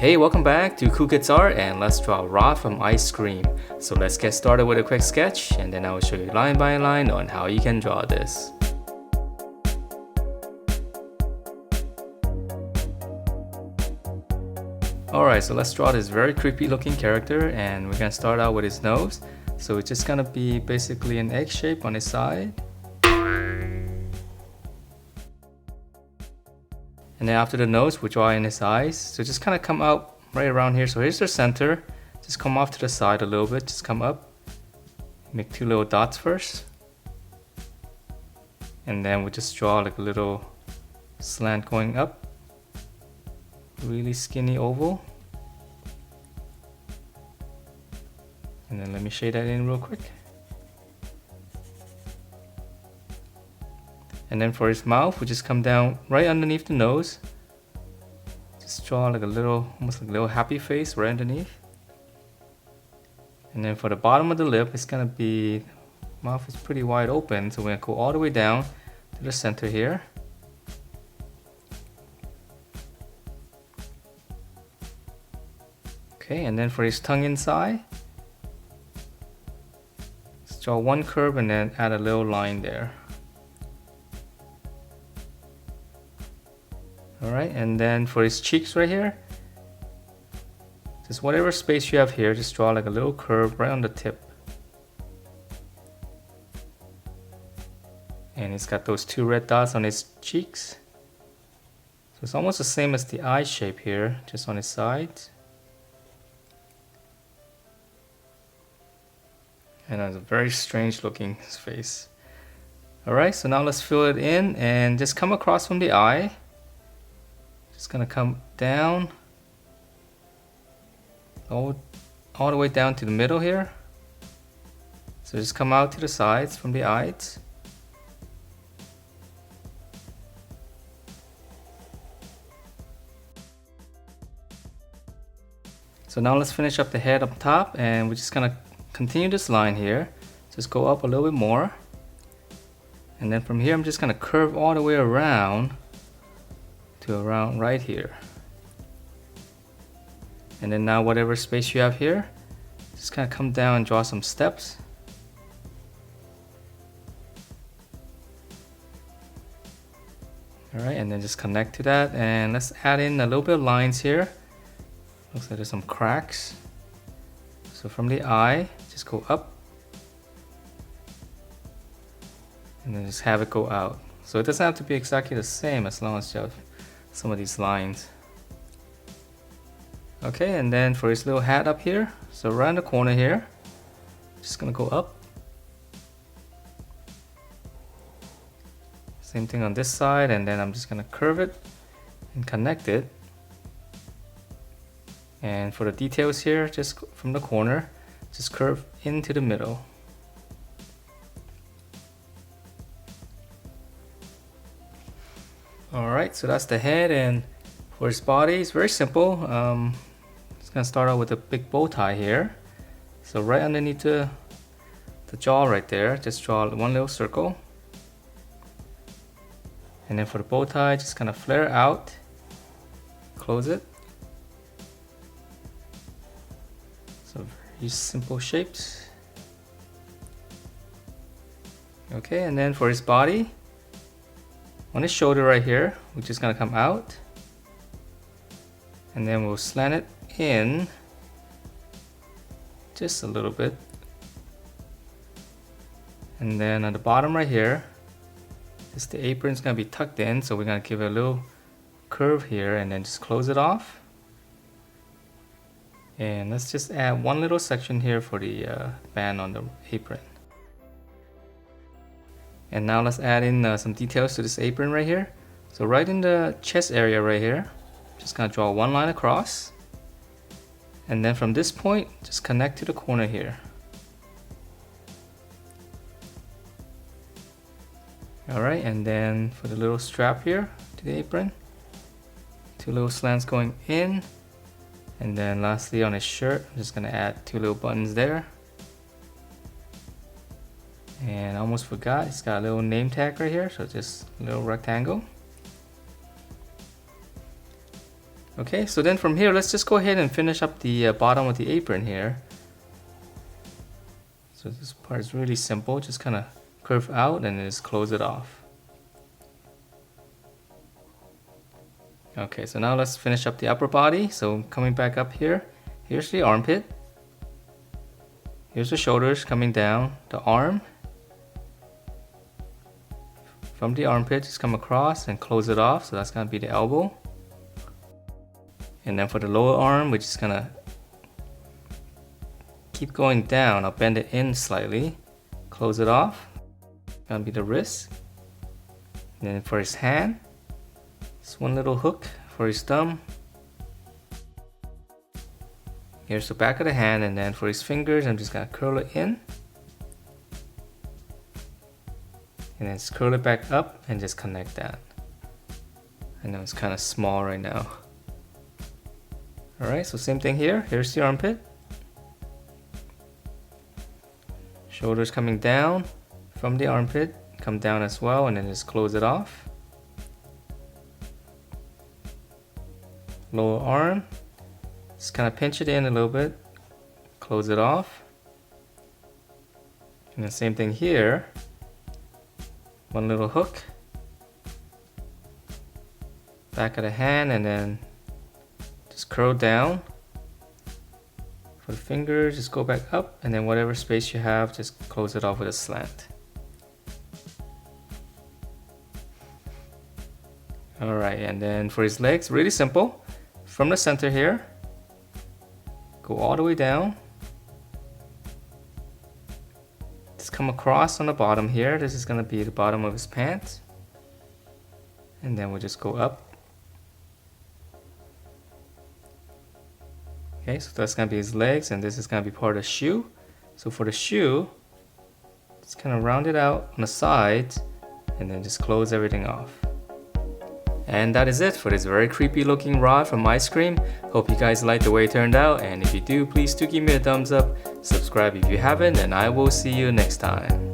Hey, welcome back to Cool Kids Art, and let's draw Rod from Ice Cream. So let's get started with a quick sketch, and then I will show you line by line on how you can draw this. Alright, so let's draw this very creepy looking character, and we're gonna start out with his nose. So it's just gonna be basically an egg shape on his side. And then after the nose, we draw in his eyes. So just kind of come out right around here. So here's the center. Just come off to the side a little bit. Just come up. Make two little dots first. And then we just draw like a little slant going up. Really skinny oval. And then let me shade that in real quick. And then for his mouth, we just come down right underneath the nose. Just draw like a little, almost like a little happy face right underneath. And then for the bottom of the lip, it's gonna be, mouth is pretty wide open, so we're gonna go all the way down to the center here. Okay, and then for his tongue inside, let's draw one curve and then add a little line there. Alright, and then for his cheeks right here, just whatever space you have here, just draw like a little curve right on the tip. And he's got those two red dots on his cheeks. So it's almost the same as the eye shape here, just on his sides. And it's a very strange looking face. Alright, so now let's fill it in and just come across from the eye. Just gonna come down all the way down to the middle here. So just come out to the sides from the eyes. So now let's finish up the head up top, and we're just gonna continue this line here. Just go up a little bit more. And then from here I'm just gonna curve all the way around to around right here. And then now whatever space you have here, just kind of come down and draw some steps. Alright, and then just connect to that, and let's add in a little bit of lines here. Looks like there's some cracks. So from the eye, just go up and then just have it go out. So it doesn't have to be exactly the same as long as you have some of these lines. Okay, and then for his little hat up here, so around the corner here, just gonna go up. Same thing on this side, and then I'm just gonna curve it and connect it. And for the details here, just from the corner, just curve into the middle. Alright, so that's the head, and for his body, it's very simple. Just gonna start out with a big bow tie here. So right underneath the jaw right there, just draw one little circle. And then for the bow tie, just kind of flare out, close it. So very simple shapes. Okay, and then for his body, on his shoulder right here, we're just gonna come out, and then we'll slant it in just a little bit. And then on the bottom right here, the apron's gonna be tucked in, so we're gonna give it a little curve here and then just close it off. And let's just add one little section here for the band on the apron. And now let's add in some details to this apron right here. So right in the chest area right here, just gonna draw one line across. And then from this point, just connect to the corner here. Alright, and then for the little strap here to the apron, two little slants going in. And then lastly on his shirt, I'm just gonna add two little buttons there. And I almost forgot, it's got a little name tag right here, so just a little rectangle. Okay, so then from here, let's just go ahead and finish up the bottom of the apron here. So this part is really simple, just kind of curve out and then just close it off. Okay, so now let's finish up the upper body. So coming back up here, here's the armpit. Here's the shoulders coming down, the arm. From the armpit, just come across and close it off. So that's gonna be the elbow. And then for the lower arm, we're just gonna keep going down. I'll bend it in slightly, close it off. Gonna be the wrist. And then for his hand, just one little hook for his thumb. Here's the back of the hand, and then for his fingers, I'm just gonna curl it in. And then just curl it back up and just connect that. I know it's kind of small right now. Alright, so same thing here. Here's the armpit. Shoulders coming down from the armpit, come down as well, and then just close it off. Lower arm, just kind of pinch it in a little bit, close it off. And the same thing here. One little hook, back of the hand, and then just curl down. For the fingers, just go back up, and then whatever space you have, just close it off with a slant. Alright, and then for his legs, really simple. From the center here, go all the way down. Just come across on the bottom here. This is gonna be the bottom of his pants. And then we'll just go up. Okay, so that's gonna be his legs, and this is gonna be part of the shoe. So for the shoe, just kind of round it out on the sides, and then just close everything off. And that is it for this very creepy looking rod from Ice Cream. Hope you guys liked the way it turned out, and if you do, please do give me a thumbs up, subscribe if you haven't, and I will see you next time.